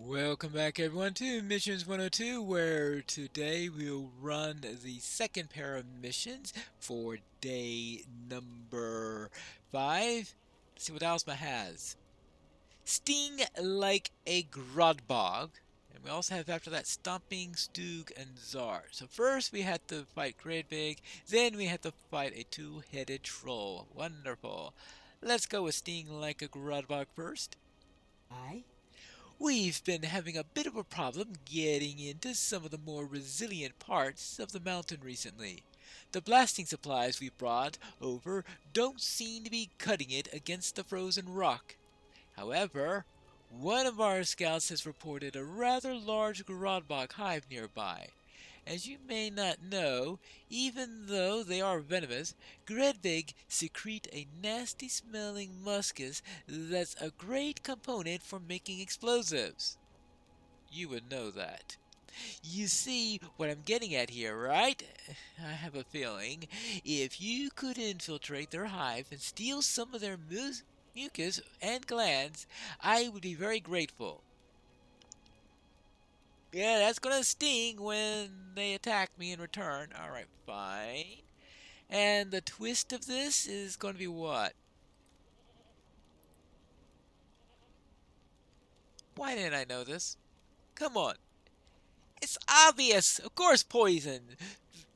Welcome back everyone to Missions 102, where today we'll run the second pair of missions for day number 5. Let's see what else Alsma has. Sting like a Grodbog. And we also have after that Stomping, Stug, and Czar. So first we had to fight Grodbog, then we had to fight a two-headed troll. Wonderful. Let's go with Sting like a Grodbog first. Aye? We've been having a bit of a problem getting into some of the more resilient parts of the mountain recently. The blasting supplies we brought over don't seem to be cutting it against the frozen rock. However, one of our scouts has reported a rather large Grodbog hive nearby. As you may not know, even though they are venomous, Grodbog secrete a nasty smelling muscus that's a great component for making explosives. You would know that. You see what I'm getting at here, right? I have a feeling if you could infiltrate their hive and steal some of their mucus and glands, I would be very grateful. Yeah, that's gonna sting when they attack me in return. Alright, fine. And the twist of this is gonna be what? Why didn't I know this? Come on. It's obvious! Of course, poison!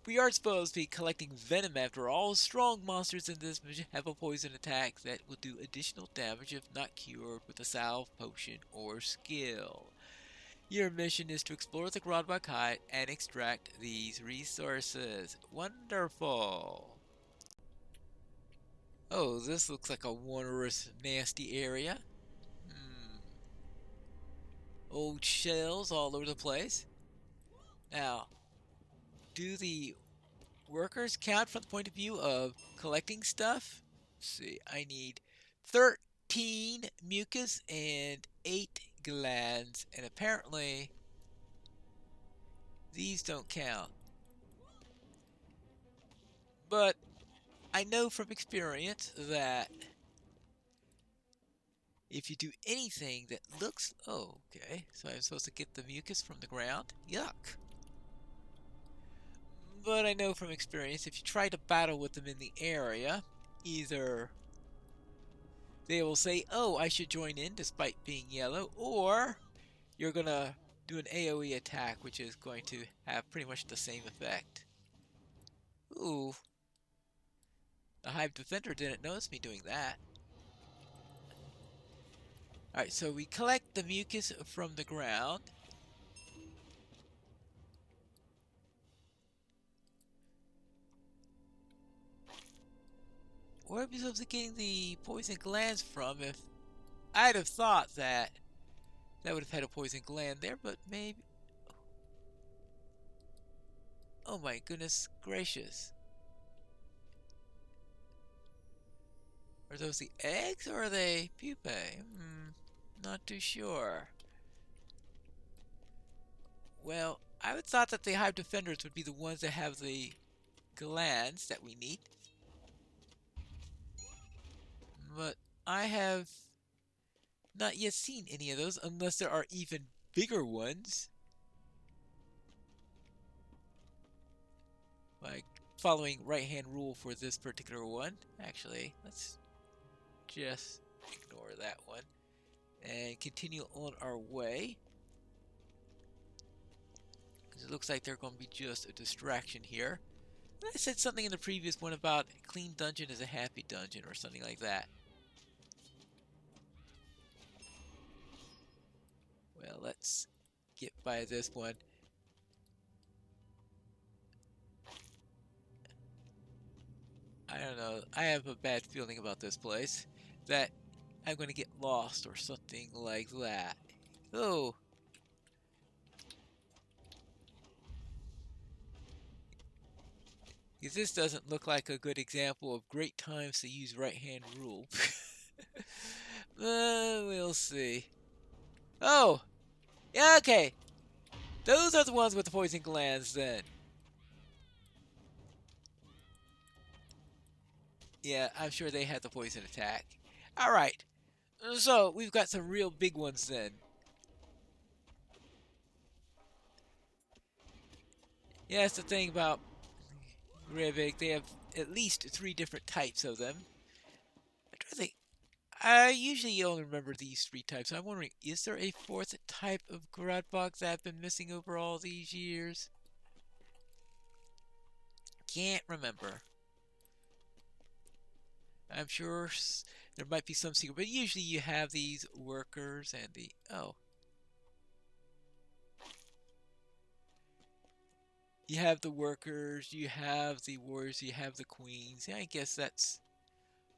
We aren't supposed to be collecting venom after all. Strong monsters in this mission have a poison attack that will do additional damage if not cured with a salve, potion, or skill. Your mission is to explore the Grodbog Height and extract these resources. Wonderful! Oh, this looks like a wondrous, nasty area. Hmm. Old shells all over the place. Now, do the workers count from the point of view of collecting stuff? Let's see, I need 13 mucus and 8 glands, and apparently these don't count. But I know from experience that if you do anything that looks... Oh, okay. So I'm supposed to get the mucus from the ground? Yuck. But I know from experience if you try to battle with them in the area, either they will say, oh, I should join in despite being yellow, or you're going to do an AoE attack, which is going to have pretty much the same effect. Ooh. The Hive Defender didn't notice me doing that. Alright, so we collect the mucus from the ground. Where are we supposed to be getting the poison glands from? If I'd have thought that would have had a poison gland there, but maybe... Oh my goodness gracious. Are those the eggs or are they pupae? Not too sure. Well, I would thought that the Hive Defenders would be the ones that have the glands that we need. But I have not yet seen any of those unless there are even bigger ones. Like following right-hand rule for this particular one. Actually, let's just ignore that one and continue on our way. Because it looks like they're going to be just a distraction here. I said something in the previous one about a clean dungeon is a happy dungeon or something like that. Well, let's get by this one. I don't know. I have a bad feeling about this place. That I'm going to get lost or something like that. Oh. Because this doesn't look like a good example of great times to use right-hand rule. We'll see. Oh! Yeah, okay. Those are the ones with the poison glands then. Yeah, I'm sure they had the poison attack. Alright. So, we've got some real big ones then. Yeah, that's the thing about Grodbog. They have at least 3 different types of them. I'm trying to think. I usually only remember these 3 types. I'm wondering, is there a 4th type of Grodbog that I've been missing over all these years? Can't remember. I'm sure there might be some secret, but usually you have these workers and the... Oh. You have the workers, you have the warriors, you have the queens. Yeah, I guess that's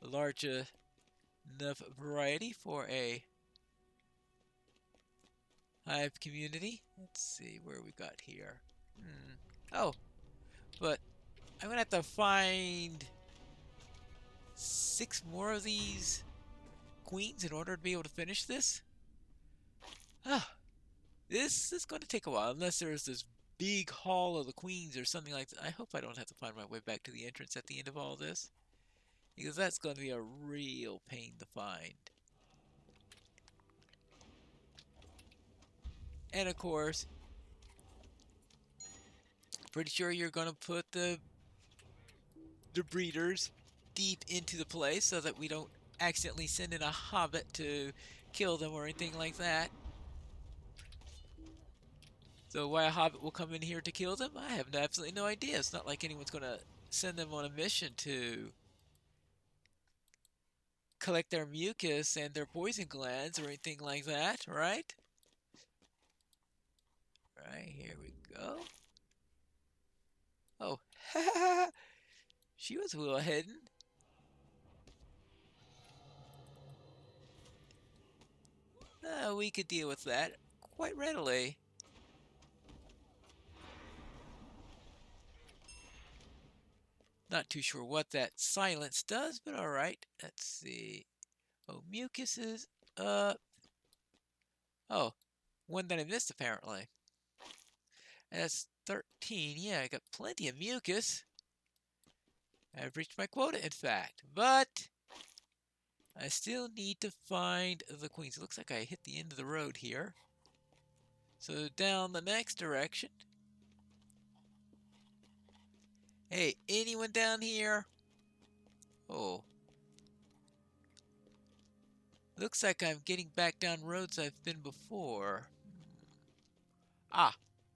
a large enough variety for a hive community. Let's see where we got here. Oh, but I'm gonna have to find 6 more of these queens in order to be able to finish this. Ah, this is going to take a while unless there's this big hall of the queens or something like that. I hope I don't have to find my way back to the entrance at the end of all this, because that's going to be a real pain to find. And of course, pretty sure you're going to put the breeders deep into the place so that we don't accidentally send in a hobbit to kill them or anything like that. So why a hobbit will come in here to kill them, I have absolutely no idea. It's not like anyone's going to send them on a mission to collect their mucus and their poison glands or anything like that, right? Right, here we go. Oh, she was well hidden. We could deal with that quite readily. Not too sure what that silence does, but alright. Let's see. Oh, mucus is up. Oh, one that I missed apparently. That's 13. Yeah, I got plenty of mucus. I've reached my quota, in fact. But I still need to find the queens. It looks like I hit the end of the road here. So down the next direction. Hey, anyone down here? Oh. Looks like I'm getting back down roads I've been before. Ah,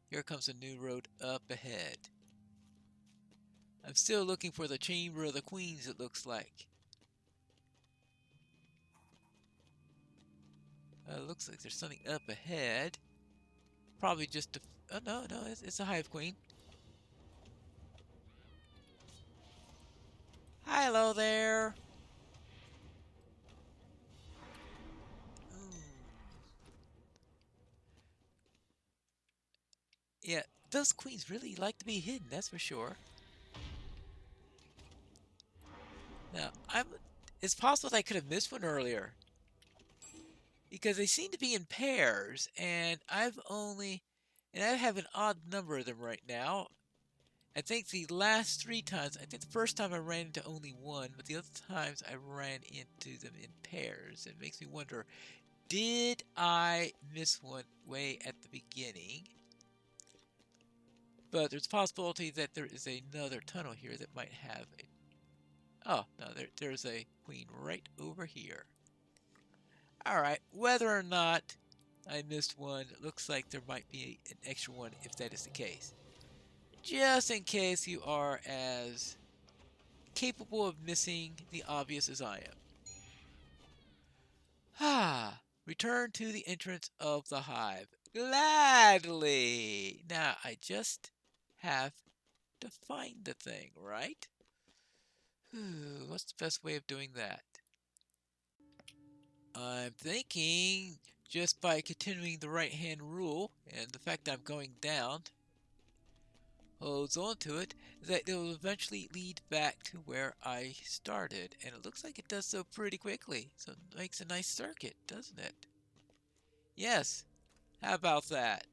here comes a new road up ahead. I'm still looking for the Chamber of the Queens, it looks like. Looks like there's something up ahead. Probably just a... Oh, no, it's a Hive Queen. Hello there. Yeah, those queens really like to be hidden, that's for sure. Now, it's possible that I could have missed one earlier, because they seem to be in pairs, and I have an odd number of them right now. I think the last 3 times, I think the first time I ran into only one, but the other times I ran into them in pairs. It makes me wonder, did I miss one way at the beginning? But there's a possibility that there is another tunnel here that might have a... Oh, no, there's a queen right over here. Alright, whether or not I missed one, it looks like there might be an extra one if that is the case. Just in case you are as capable of missing the obvious as I am. Ah, return to the entrance of the hive. Gladly! Now, I just have to find the thing, right? What's the best way of doing that? I'm thinking just by continuing the right hand rule and the fact that I'm going down holds on to it, that it will eventually lead back to where I started, and it looks like it does so pretty quickly. So it makes a nice circuit, doesn't it? Yes, how about that?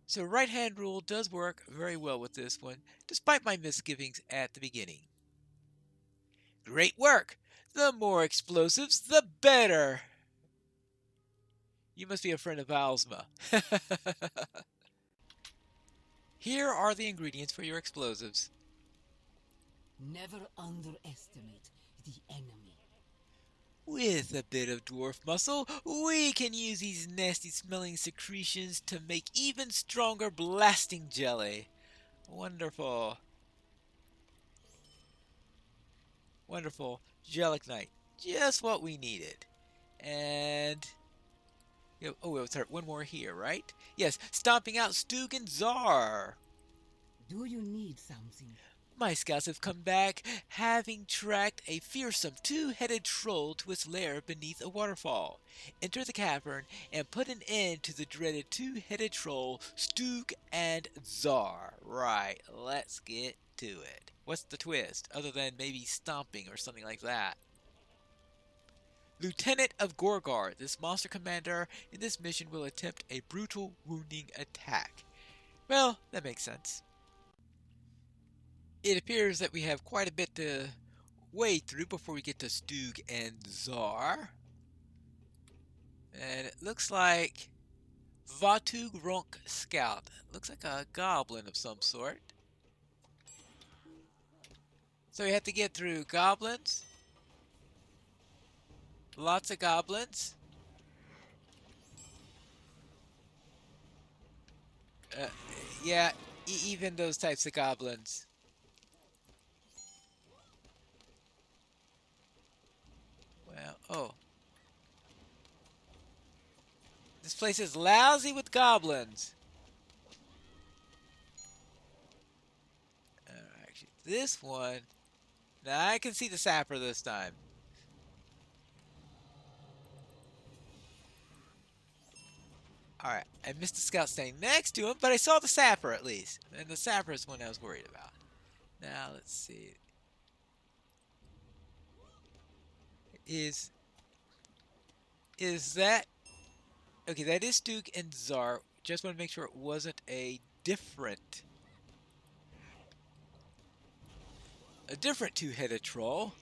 So right hand rule does work very well with this one, despite my misgivings at the beginning. Great work! The more explosives, the better! You must be a friend of Alsma. Here are the ingredients for your explosives. Never underestimate the enemy. With a bit of dwarf muscle, we can use these nasty smelling secretions to make even stronger blasting jelly. Wonderful. Wonderful. Gelignite. Just what we needed. And oh, sorry, one more here, right? Yes, stomping out Stugan Czar. Do you need something? My scouts have come back, having tracked a fearsome two-headed troll to its lair beneath a waterfall. Enter the cavern and put an end to the dreaded two-headed troll, Stug and Czar. Right, let's get to it. What's the twist, other than maybe stomping or something like that? Lieutenant of Gorgar, this monster commander in this mission will attempt a brutal wounding attack. Well, that makes sense. It appears that we have quite a bit to wade through before we get to Stug and Czar. And it looks like Vatu Gronk Scout. Looks like a goblin of some sort. So we have to get through goblins. Lots of goblins. Uh, yeah, even those types of goblins. Well, oh. This place is lousy with goblins. Actually, this one. Now I can see the sapper this time. Alright, I missed the scout standing next to him, but I saw the sapper at least. And the sapper is one I was worried about. Now, let's see. Is that... Okay, that is Duke and Czar. Just want to make sure it wasn't a different two-headed troll.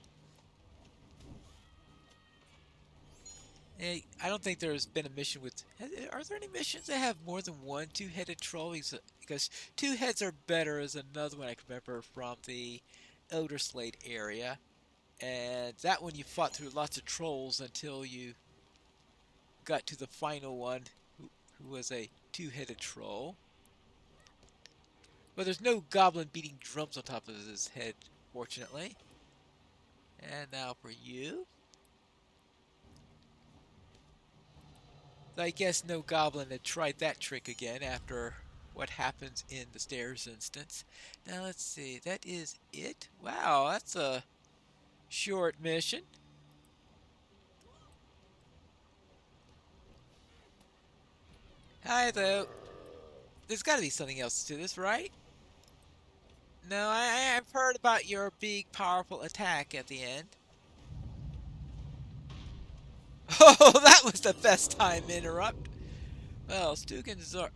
I don't think there's been a mission with... Are there any missions that have more than one two-headed troll? Because two heads are better is another one I can remember from the Elder Slate area. And that one you fought through lots of trolls until you got to the final one, who was a two-headed troll. But there's no goblin beating drums on top of his head, fortunately. And now for you. I guess no goblin had tried that trick again after what happens in the stairs instance. Now let's see, that is it? Wow, that's a short mission. Hi though. There's gotta be something else to this, right? No, I've heard about your big powerful attack at the end. Oh, that was the best time interrupt. Well, Stugens are...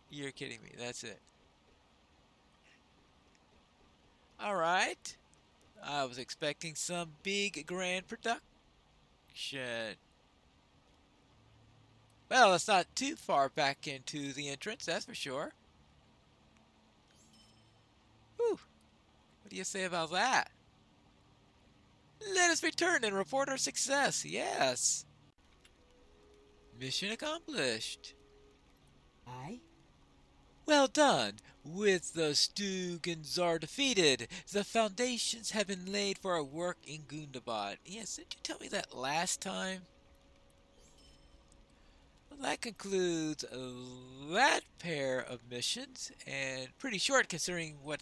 You're kidding me, that's it. Alright. I was expecting some big grand production. Well, it's not too far back into the entrance, that's for sure. Whew. What do you say about that? Let us return and report our success. Yes. Mission accomplished. I? Well done. With the Stugans defeated, the foundations have been laid for our work in Gundabad. Yes, didn't you tell me that last time? Well, that concludes that pair of missions, and pretty short considering what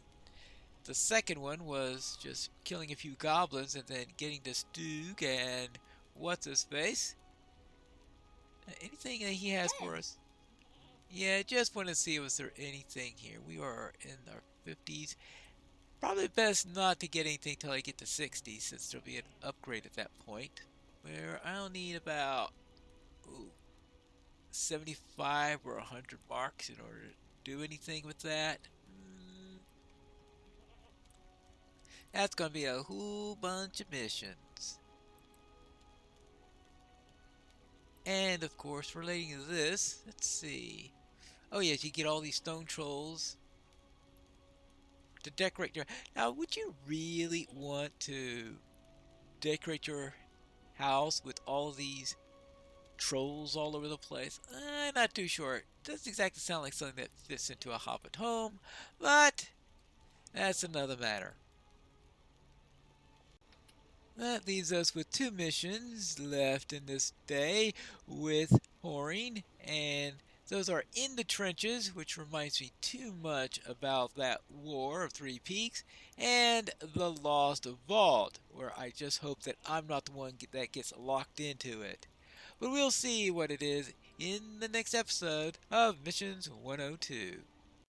the second one was, just killing a few goblins and then getting to Stug and what's his face. Anything that he has for us? Yeah, just want to see was there anything here. We are in our 50s. Probably best not to get anything till I get to 60 since there'll be an upgrade at that point. Where I'll need about 75 or 100 marks in order to do anything with that. That's going to be a whole bunch of missions. And of course, relating to this, let's see. Oh yes, you get all these stone trolls to decorate your. Now, would you really want to decorate your house with all these trolls all over the place? I'm not too sure. It doesn't exactly sound like something that fits into a hobbit home, but that's another matter. That leaves us with two missions left in this day with Whoring, and those are In the Trenches, which reminds me too much about that War of Three Peaks, and The Lost Vault, where I just hope that I'm not the one that gets locked into it. But we'll see what it is in the next episode of Missions 102.